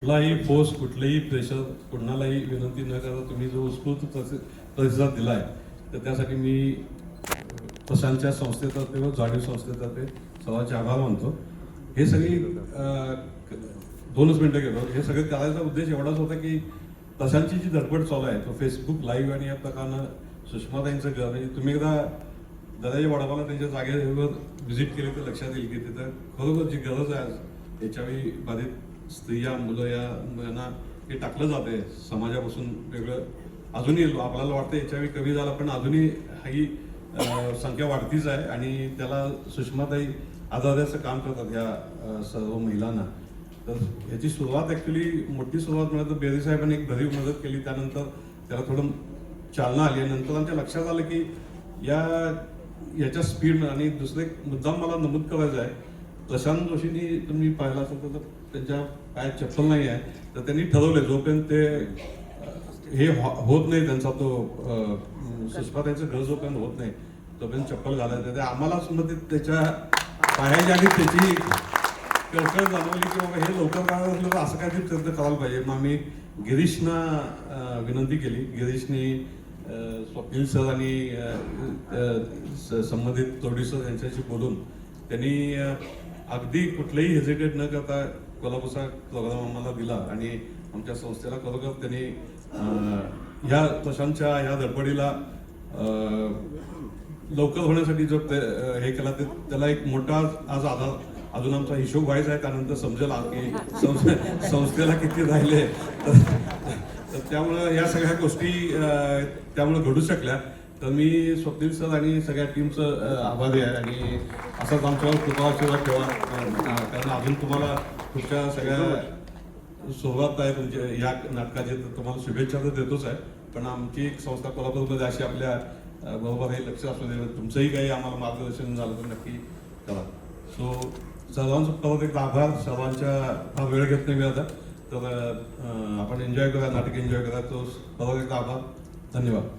कुठलाही फोर्स कुठलेही प्रेशर कोणालाही विनंती न करता तुम्ही जो उत्स्फूर्त प्रतिसाद दिलाय तर त्यासाठी मी प्रशांतच्या संस्थेतर्फे व जाणीव संस्थेतर्फे सर्वांचे आभार मानतो. हे सगळी 2च मिनिटं घेतो. हे सगळं करायचा उद्देश एवढाच होता की प्रशांतची जी धडपड चालू आहे तो फेसबुक लाईव्ह आणि या प्रकारनं सुषमाताईंचं घर म्हणजे तुम्ही एकदा दादाजी वडापाला त्यांच्या जागेवर व्हिजिट केली तर लक्षात येईल की तिथं खरोखर जी गरज आहे आज याच्यावेळी बाधित स्त्रिया मुलं यांना हे टाकलं जाते समाजापासून वेगळं. अजूनही आपल्याला वाटतं याच्यावेळी कमी झालं पण अजूनही ही संख्या वाढतीच आहे आणि त्याला सुषमाताई आधाराचं काम करतात या सर्व महिलांना. तर ह्याची सुरुवात ॲक्च्युली मोठी सुरुवात म्हणत तर बेरी साहेबांनी एक भरीव मदत केली. त्यानंतर त्याला थोडं चालना आली आणि नंतर आमच्या लक्षात आलं की याच्या स्पीड आणि दुसरं एक मुद्दाम मला नमूद करायचं आहे. प्रशांत जोशींनी तुम्ही पाहिला असेल तर त्यांच्या पायात चप्पल नाही आहे तर त्यांनी ठरवले जोपर्यंत ते हे होत नाही त्यांचा तो सुषमाताईंचं घर जोपर्यंत होत नाही तोपर्यंत चप्पल घालायचं. ते आम्हाला सुद्धा त्याच्या पायाच्या आधी त्याची कळकळ जाणवली की बाबा हे लवकर करायचं असलं तर असं काहीतरी प्रयत्न करायला पाहिजे. मग आम्ही गिरीशना विनंती केली. गिरीशनी स्वप्नील सर आणि संबंधित प्रोड्युसर यांच्याशी बोलून त्यांनी अगदी कुठलेही हेजिटेट न करता कोल्हापूरचा प्रोग्राम आम्हाला दिला आणि आमच्या संस्थेला खरोखर त्यांनी ह्या प्रशांतच्या ह्या धडपडीला लवकर होण्यासाठी जो हे केला ते त्याला एक मोठा आज आधार. अजून आमचा हिशोब व्हायचा आहे त्यानंतर समजेल की संस्थेला किती राहिले. तर त्यामुळं या सगळ्या गोष्टी त्यामुळे घडू शकल्या. तर मी स्वप्नील सर आणि सगळ्या टीमचं आभारी आहे आणि असाच आमच्यावर कृपाआशीर्वाद ठेवा. कारण अजून तुम्हाला तुमच्या सगळ्या सुरुवात आहे तुमच्या या नाटकाची तर तुम्हाला शुभेच्छा तर देतोच आहे. पण आमची एक संस्था कोल्हापूरमध्ये अशी आपल्या बरोबर हे लक्ष असू दे तुमचंही काही आम्हाला मार्गदर्शन झालं तर नक्की करा. सो सर्वांचं परत एकदा आभार. सर्वांच्या हा वेळ घेत नाही मिळाला तर आपण एन्जॉय करा नाटक एन्जॉय करा. तो परत एकदा आभार. धन्यवाद.